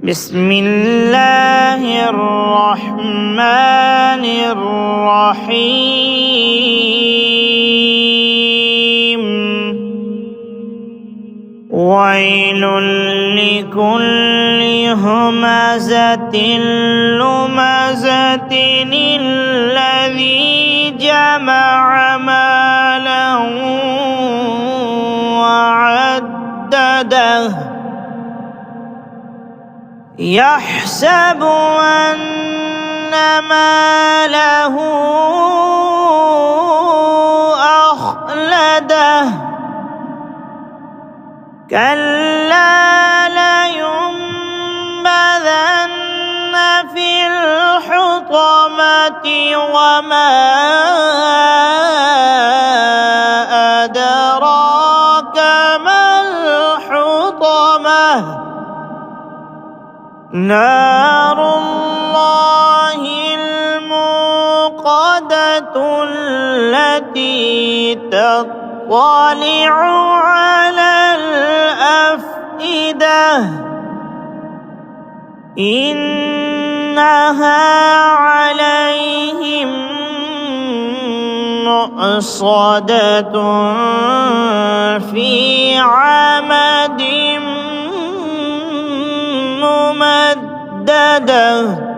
بسم الله الرحمن الرحيم ويل لكل همزة لمزة الذي جمع مالا وعدده يحسب أن ماله أخلده كلا لينبذن في الحطمة وما أدراك ما الحطمة نار الله الموقدة التي تطلع على الأفئدة إنها عليهم مؤصدة في عمد ممددة